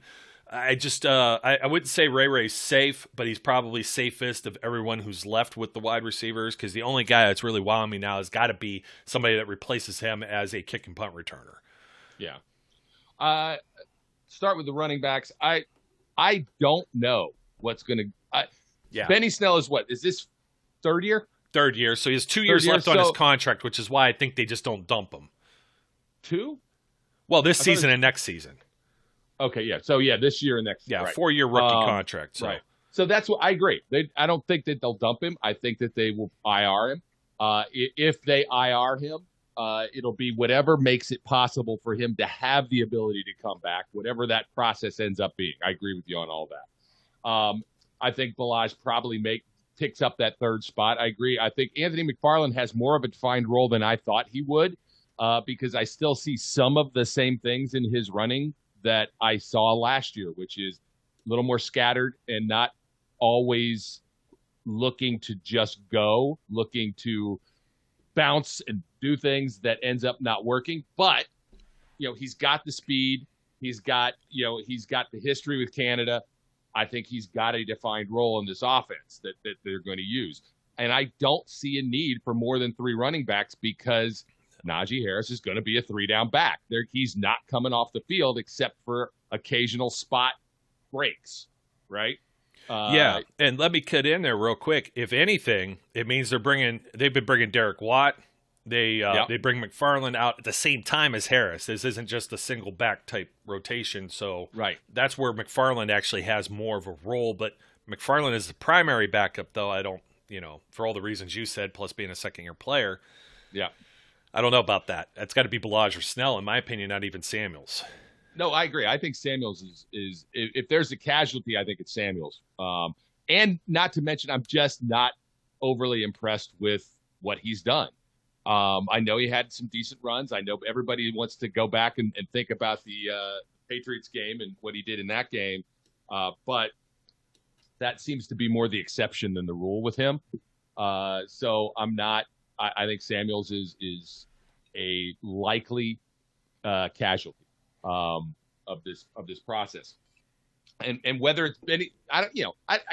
I just I wouldn't say Ray's safe, but he's probably safest of everyone who's left with the wide receivers, because the only guy that's really wowing me now has got to be somebody that replaces him as a kick and punt returner. Yeah. Start with the running backs. I don't know what's going to Yeah. Benny Snell is what? Is this third year? Third year. So he has 2 years left on his contract, which is why I think they just don't dump him. 2? Well, this season and next season. Okay, yeah. So, this year and next. Yeah, right. 4-year rookie contract. So. Right. So that's what I agree. I don't think that they'll dump him. I think that they will IR him. If they IR him, it'll be whatever makes it possible for him to have the ability to come back, whatever that process ends up being. I agree with you on all that. I think Balazs probably picks up that third spot. I agree. I think Anthony McFarland has more of a defined role than I thought he would, because I still see some of the same things in his running that I saw last year, which is a little more scattered and not always looking to just go, looking to bounce and do things that ends up not working. But, he's got the speed. He's got the history with Canada. I think he's got a defined role in this offense that they're going to use. And I don't see a need for more than 3 running backs because Najee Harris is going to be a 3-down back. He's not coming off the field except for occasional spot breaks, right? Yeah, and let me cut in there real quick. If anything, it means they've been bringing Derek Watt. They bring McFarland out at the same time as Harris. This isn't just a single back type rotation. So that's where McFarland actually has more of a role. But McFarland is the primary backup, though. I don't, for all the reasons you said, plus being a second-year player. Yeah. I don't know about that. That's got to be Balazs or Snell, in my opinion, not even Samuels. No, I agree. I think Samuels is if there's a casualty, I think it's Samuels. And not to mention, I'm just not overly impressed with what he's done. I know he had some decent runs. I know everybody wants to go back and think about the Patriots game and what he did in that game. But that seems to be more the exception than the rule with him. So I'm not. I think Samuels is a likely casualty of this process, and whether it's Benny, I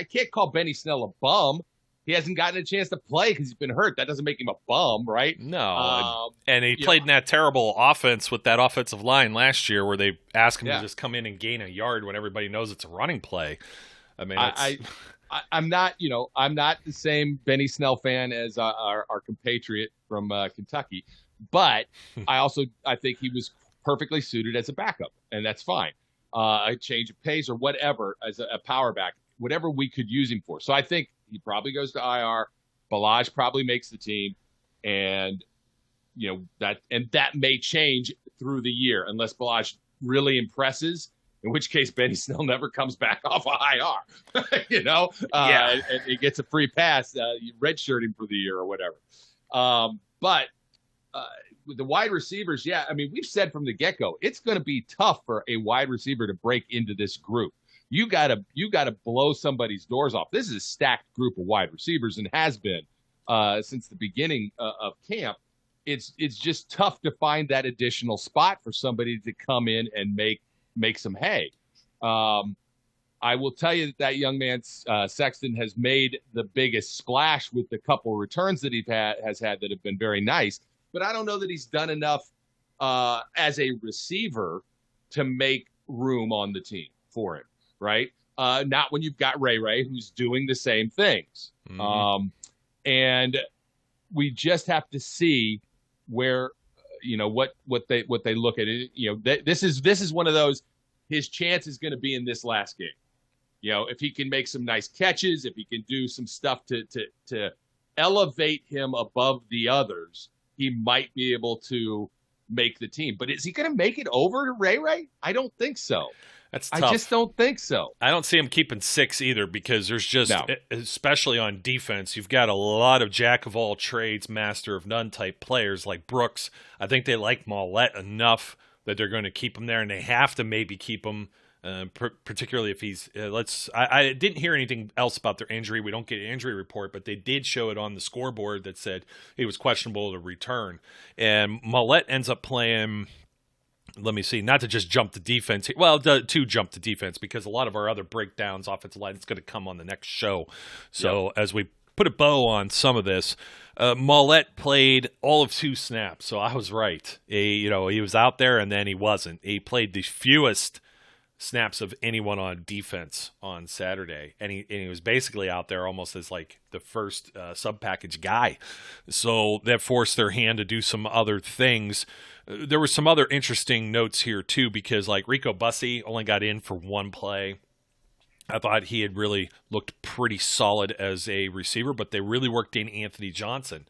can't call Benny Snell a bum. He hasn't gotten a chance to play because he's been hurt. That doesn't make him a bum, right? No, and he played in that terrible offense with that offensive line last year, where they ask him to just come in and gain a yard when everybody knows it's a running play. I mean, I'm not the same Benny Snell fan as our compatriot from Kentucky, but I think he was perfectly suited as a backup, and that's fine. A change of pace or whatever as a power back, whatever we could use him for. So I think he probably goes to IR. Balazs probably makes the team, and that may change through the year unless Balazs really impresses. In which case, Benny Snell never comes back off of IR, and he gets a free pass. You redshirt him for the year or whatever. But with the wide receivers, we've said from the get-go, it's going to be tough for a wide receiver to break into this group. You gotta blow somebody's doors off. This is a stacked group of wide receivers and has been since the beginning of camp. It's just tough to find that additional spot for somebody to come in and make some hay. I will tell you that young man Sexton has made the biggest splash with the couple returns that he has had that have been very nice. But I don't know that he's done enough as a receiver to make room on the team for him, right? Not when you've got Ray, who's doing the same things. Mm-hmm. And we just have to see where, what they look at it. This is one of those. His chance is going to be in this last game. If he can make some nice catches, if he can do some stuff to elevate him above the others, he might be able to make the team. But is he going to make it over to Ray? I don't think so. That's tough. I just don't think so. I don't see him keeping 6 either because there's just, especially on defense, you've got a lot of jack-of-all-trades, master-of-none type players like Brooks. I think they like Mollett enough that they're going to keep him there, and they have to maybe keep him, particularly if he's I didn't hear anything else about their injury. We don't get an injury report, but they did show it on the scoreboard that said he was questionable to return. And Mollett ends up playing, let me see, not to just jump the defense. Well, to jump the defense because a lot of our other breakdowns, offensive line, it's going to come on the next show. So as we put a bow on some of this, Mollett played all of 2 snaps, so I was right. He was out there and then he wasn't. He played the fewest snaps of anyone on defense on Saturday, and he was basically out there almost as like the first sub-package guy. So that forced their hand to do some other things. There were some other interesting notes here too, because like Rico Bussey only got in for one play. I thought he had really looked pretty solid as a receiver, but they really worked in Anthony Johnson.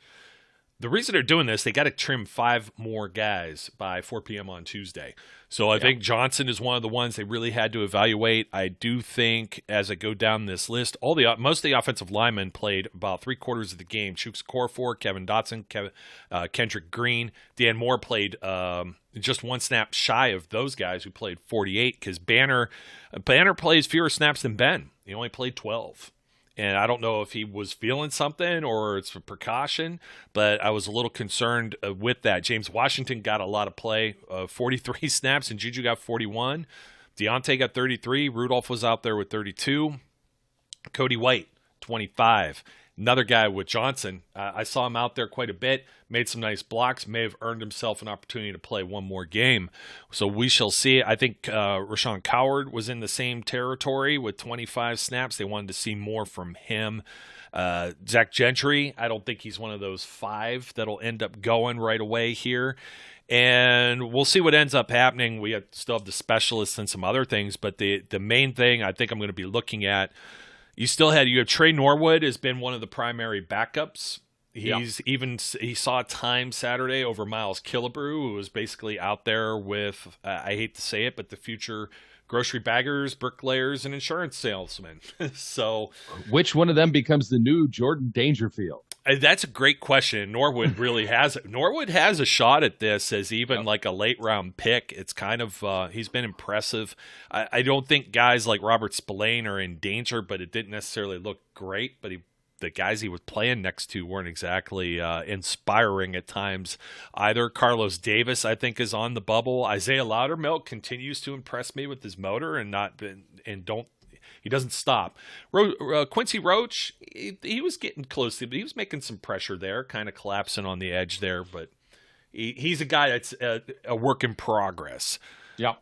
The reason they're doing this, they got to trim 5 more guys by 4 p.m. on Tuesday. So I think Johnson is one of the ones they really had to evaluate. I do think as I go down this list, most of the offensive linemen played about 3/4 of the game. Chuks Okorafor, Kevin Dotson, Kendrick Green. Dan Moore played just one snap shy of those guys who played 48, because Banner plays fewer snaps than Ben. He only played 12. And I don't know if he was feeling something or it's a precaution, but I was a little concerned with that. James Washington got a lot of play, 43 snaps, and Juju got 41. Deontay got 33. Rudolph was out there with 32. Cody White, 25. Another guy with Johnson. I saw him out there quite a bit, made some nice blocks, may have earned himself an opportunity to play one more game. So we shall see. I think Rashawn Coward was in the same territory with 25 snaps. They wanted to see more from him. Zach Gentry, I don't think he's one of those 5 that'll end up going right away here. And we'll see what ends up happening. We still have the specialists and some other things, but the main thing I think I'm going to be looking at, you have Trey Norwood has been one of the primary backups. He saw time Saturday over Miles Killebrew, who was basically out there with, I hate to say it, but the future grocery baggers, bricklayers, and insurance salesmen. So, which one of them becomes the new Jordan Dangerfield? That's a great question. Norwood really has it. Norwood has a shot at this as even like a late round pick. It's kind of he's been impressive. I don't think guys like Robert Spillane are in danger, but it didn't necessarily look great. But the guys he was playing next to weren't exactly inspiring at times either. Carlos Davis, I think, is on the bubble. Isaiah Loudermilk continues to impress me with his motor he doesn't stop. Quincy Roach, he was getting close to, but he was making some pressure there, kind of collapsing on the edge there. But he's a guy that's a work in progress. Yeah.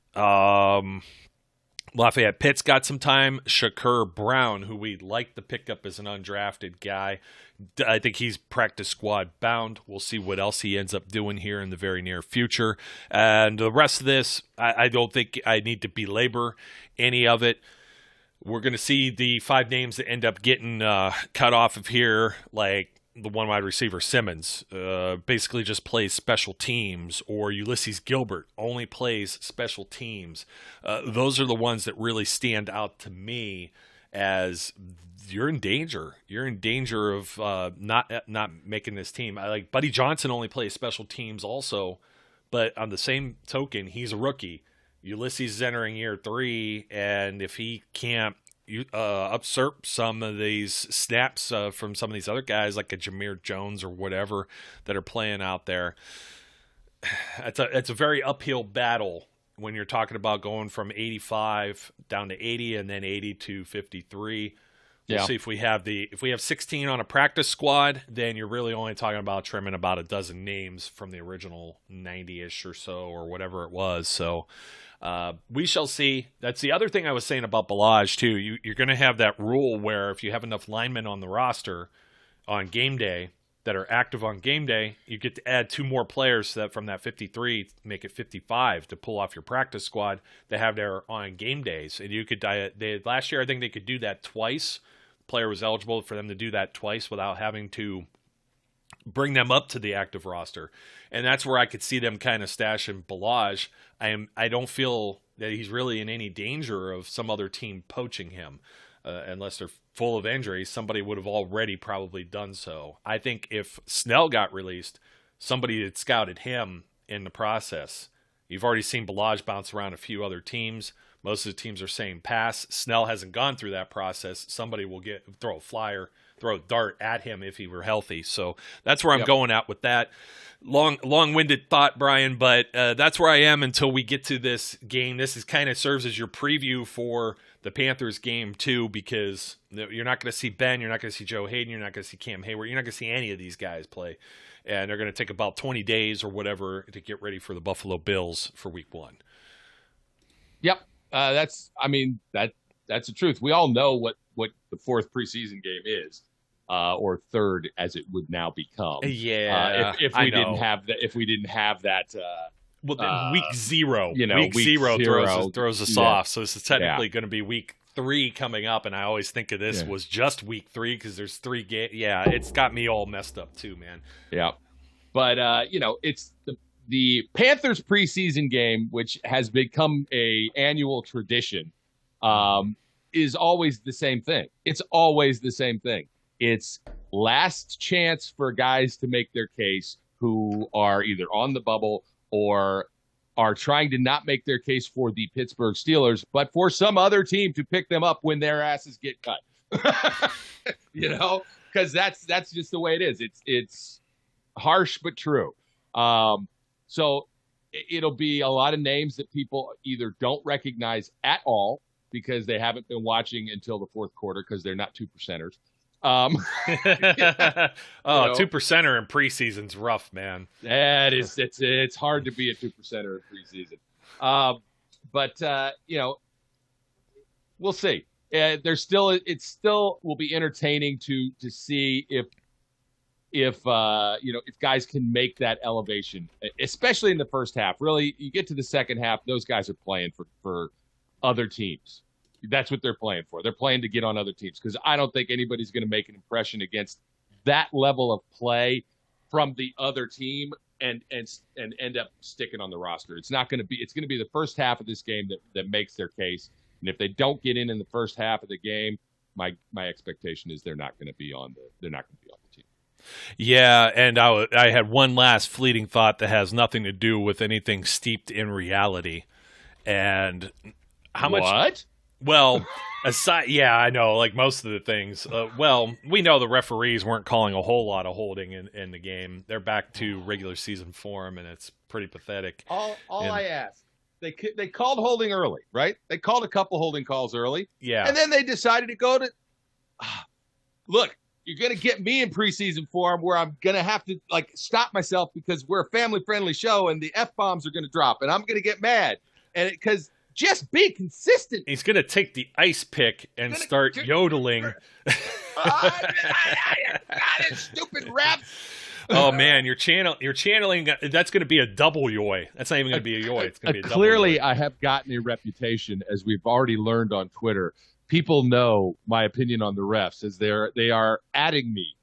Lafayette Pitts got some time. Shakur Brown, who we'd like to pick up as an undrafted guy, I think he's practice squad bound. We'll see what else he ends up doing here in the very near future. And the rest of this, I don't think I need to belabor any of it. We're going to see the 5 names that end up getting cut off of here, like the one wide receiver Simmons, basically just plays special teams, or Ulysses Gilbert only plays special teams. Those are the ones that really stand out to me as you're in danger. You're in danger of not making this team. Like Buddy Johnson only plays special teams also, but on the same token, he's a rookie. Ulysses is entering year 3, and if he can't usurp some of these snaps from some of these other guys like a Jameer Jones or whatever that are playing out there, it's a very uphill battle when you're talking about going from 85 down to 80 and then 80 to 53. We'll see if we have 16 on a practice squad, then you're really only talking about trimming about a dozen names from the original 90-ish or so or whatever it was. So we shall see. That's the other thing I was saying about Balaj too. You're going to have that rule where if you have enough linemen on the roster on game day that are active on game day, you get to add 2 more players so that from that 53 make it 55 to pull off your practice squad that have their on game days. And you could last year I think they could do that twice. The player was eligible for them to do that twice without having to bring them up to the active roster. And that's where I could see them kind of stashing Balaj. I don't feel that he's really in any danger of some other team poaching him. Unless they're full of injuries, somebody would have already probably done so. I think if Snell got released, somebody had scouted him in the process. You've already seen Balaj bounce around a few other teams. Most of the teams are saying pass. Snell hasn't gone through that process. Somebody will throw a dart at him if he were healthy. So that's where I'm going at with that. Long-winded thought, Brian, but that's where I am until we get to this game. This is kind of serves as your preview for the Panthers game too, because you're not going to see Ben, you're not going to see Joe Hayden, you're not going to see Cam Hayward, you're not going to see any of these guys play, and they're going to take about 20 days or whatever to get ready for the Buffalo Bills for Week 1. Yep. That's the truth. We all know what the fourth preseason game is, or third as it would now become. Yeah, if we didn't have that. Well, week 0. Week week zero zero throws us off. So this is technically going to be week 3 coming up, and I always think of this was just week 3 because there's 3 games. Yeah, it's got me all messed up too, man. Yeah, but it's the Panthers preseason game, which has become a annual tradition, is always the same thing. It's always the same thing. It's last chance for guys to make their case who are either on the bubble or are trying to not make their case for the Pittsburgh Steelers, but for some other team to pick them up when their asses get cut. Because that's just the way it is. It's harsh but true. So it'll be a lot of names that people either don't recognize at all because they haven't been watching until the fourth quarter because they're not 2%ers. 2%er in preseason's rough, man. That is, it's hard to be a 2%er in preseason. But we'll see. It still will be entertaining to see if guys can make that elevation, especially in the first half. Really, you get to the second half, those guys are playing for other teams. That's what they're playing for. They're playing to get on other teams because I don't think anybody's going to make an impression against that level of play from the other team and end up sticking on the roster. It's going to be the first half of this game that makes their case. And if they don't get in the first half of the game, my expectation is they're not going to be on the team. Yeah, and I had one last fleeting thought that has nothing to do with anything steeped in reality. And how much? What? Well, aside, yeah, I know, like most of the things. We know the referees weren't calling a whole lot of holding in the game. They're back to regular season form, and it's pretty pathetic. I asked, they called holding early, right? They called a couple holding calls early. Yeah. And then they decided to go to look, you're going to get me in preseason form where I'm going to have to stop myself because we're a family-friendly show and the F-bombs are going to drop, and I'm going to get mad. And because just be consistent. He's going to take the ice pick and start yodeling. Got it, stupid rap. Oh man, you're channeling. That's going to be a double yoy. That's not even going to be a yoy. It's going to be a double clearly, yoy. I have gotten a reputation, as we've already learned on Twitter. People know my opinion on the refs, as they are adding me.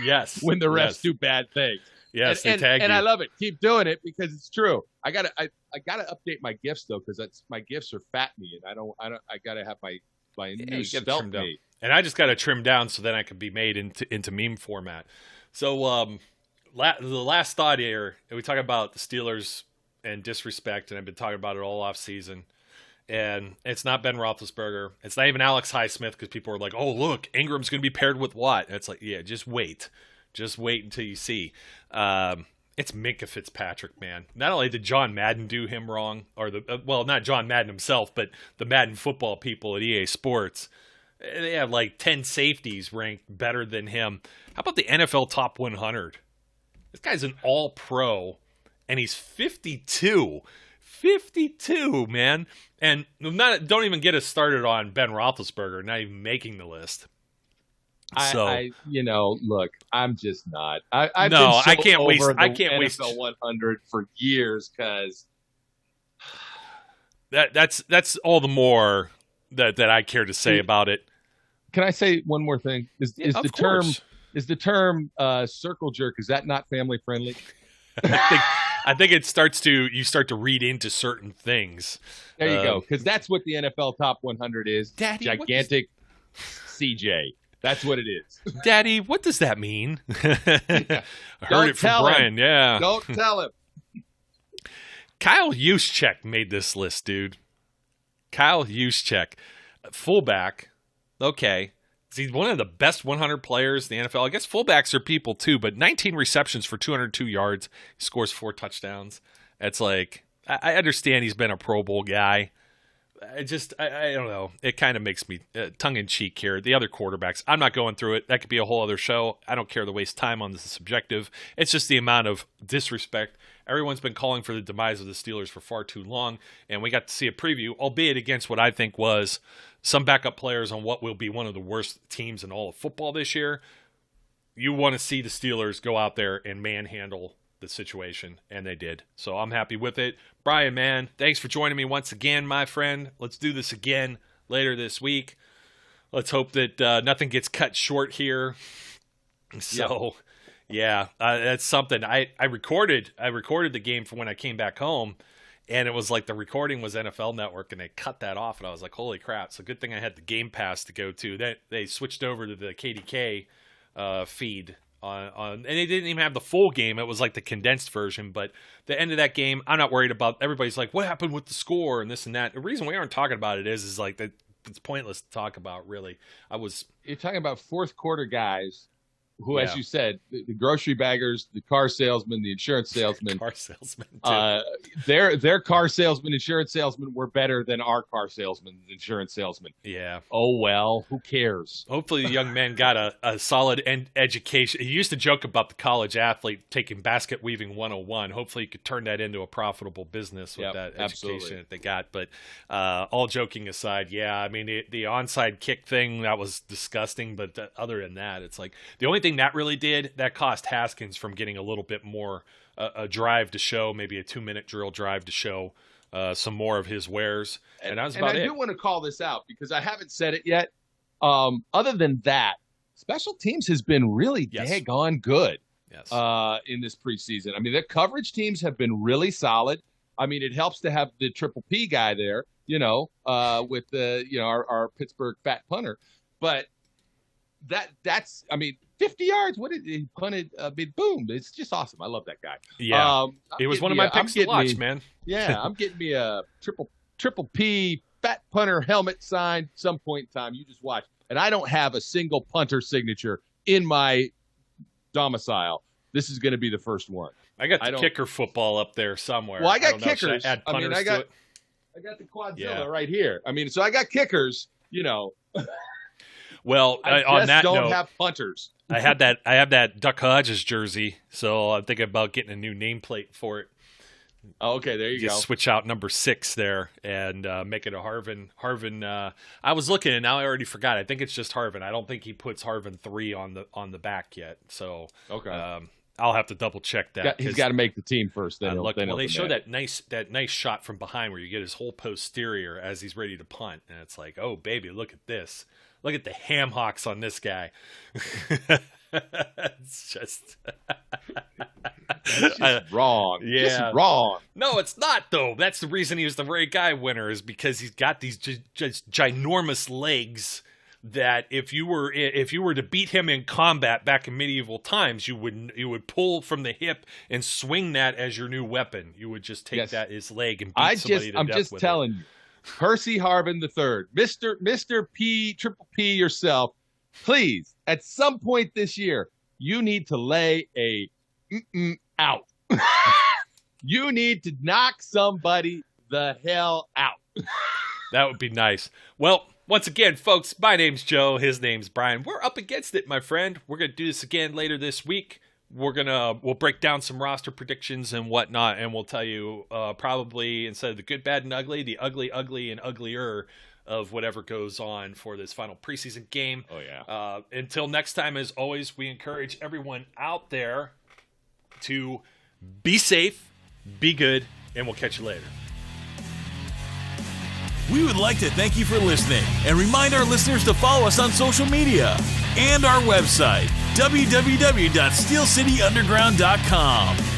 Yes, when the refs do bad things. Yes, they tag you. And I love it. Keep doing it because it's true. I gotta update my gifs though, because my gifs are fat me, and I gotta have my new spelt me. And I just gotta trim down so then I can be made into meme format. So the last thought here, we talk about the Steelers and disrespect, and I've been talking about it all off season. And it's not Ben Roethlisberger. It's not even Alex Highsmith because people are like, "Oh, look, Ingram's going to be paired with Watt." And it's like, yeah, just wait until you see. It's Minkah Fitzpatrick, man. Not only did John Madden do him wrong, or not John Madden himself, but the Madden football people at EA Sports. They have 10 safeties ranked better than him. How about the NFL Top 100? This guy's an all-pro, and he's 52. 52, man. And don't even get us started on Ben Roethlisberger, not even making the list. Look, I'm just not. I can't waste NFL 100 for years because that's all the more that I care to say about it. Can I say one more thing? Is the term circle jerk, is that not family friendly? I think you start to read into certain things. There you go, because that's what the NFL Top 100 is. Daddy, gigantic CJ. That's what it is. Daddy, what does that mean? I Don't heard it from tell Brian. him. Yeah. Don't tell him. Kyle Juszczyk made this list, dude. Kyle Juszczyk, fullback. Okay. He's one of the best 100 players in the NFL. I guess fullbacks are people too, but 19 receptions for 202 yards. He scores 4 touchdowns. It's I understand he's been a Pro Bowl guy. I don't know. It kind of makes me tongue-in-cheek here. The other quarterbacks, I'm not going through it. That could be a whole other show. I don't care to waste time on this subjective. It's just the amount of disrespect. Everyone's been calling for the demise of the Steelers for far too long, and we got to see a preview, albeit against what I think was some backup players on what will be one of the worst teams in all of football this year. You want to see the Steelers go out there and manhandle the situation, and they did. So I'm happy with it. Brian, man, thanks for joining me once again, my friend. Let's do this again later this week. Let's hope that nothing gets cut short here. So, yeah, that's something. I recorded the game from when I came back home, and it was like the recording was NFL Network, and they cut that off, and I was like, holy crap. So good thing I had the Game Pass to go to. They switched over to the KDK feed on, and they didn't even have the full game. It was like the condensed version. But the end of that game, I'm not worried about. Everybody's like, what happened with the score and this and that. The reason we aren't talking about it is like that it's pointless to talk about, really. You're talking about fourth quarter guys who, as you said, the grocery baggers, the car salesman, the insurance salesman. Car salesman, too. Their car salesman, insurance salesman were better than our car salesman, insurance salesman. Yeah. Oh, well, who cares? Hopefully the young man got a solid education. He used to joke about the college athlete taking basket weaving 101. Hopefully he could turn that into a profitable business with that education that they got. But all joking aside, yeah, I mean, the onside kick thing, that was disgusting. But other than that, it's like the only thing that really did, that cost Haskins from getting a little bit more a drive to show, maybe a 2-minute drill drive to show some more of his wares. And that was about it. I do want to call this out because I haven't said it yet. Other than that, special teams has been really daggone good in this preseason. I mean, the coverage teams have been really solid. I mean, it helps to have the triple P guy there, with our Pittsburgh fat punter. But that's, I mean, 50 yards. What did he punted? Boom! It's just awesome. I love that guy. Yeah, it was one of my picks to watch, man. Yeah, I'm getting me a triple P fat punter helmet signed some point in time. You just watch. And I don't have a single punter signature in my domicile. This is going to be the first one. I got the kicker football up there somewhere. Well, I got kickers. I got the Quadzilla right here. I mean, so I got kickers. Well, on that note, don't have punters. I have that Duck Hodges jersey, so I'm thinking about getting a new nameplate for it. Oh, okay, there you go. Just switch out number 6 there and make it a Harvin. I was looking, and now I already forgot. I think it's just Harvin. I don't think he puts Harvin 3 on the back yet. So okay. I'll have to double check that. He's got to make the team first. Then they show that nice shot from behind where you get his whole posterior as he's ready to punt, and it's like, oh baby, look at this. Look at the ham hocks on this guy. It's just wrong. Yeah, just wrong. No, it's not though. That's the reason he was the Ray Guy winner, is because he's got these just ginormous legs that if you were to beat him in combat back in medieval times, you would pull from the hip and swing that as your new weapon. You would just take that his leg and beat somebody to death with it. I'm just telling you. Percy Harvin III, Mr. P, Triple P yourself, please, at some point this year, you need to lay a out. You need to knock somebody the hell out. That would be nice. Well, once again, folks, my name's Joe. His name's Brian. We're up against it, my friend. We're going to do this again later this week. We'll break down some roster predictions and whatnot, and we'll tell you probably, instead of the good, bad, and ugly, the ugly, ugly, and uglier of whatever goes on for this final preseason game. Oh, yeah. Until next time, as always, we encourage everyone out there to be safe, be good, and we'll catch you later. We would like to thank you for listening and remind our listeners to follow us on social media and our website, www.steelcityunderground.com.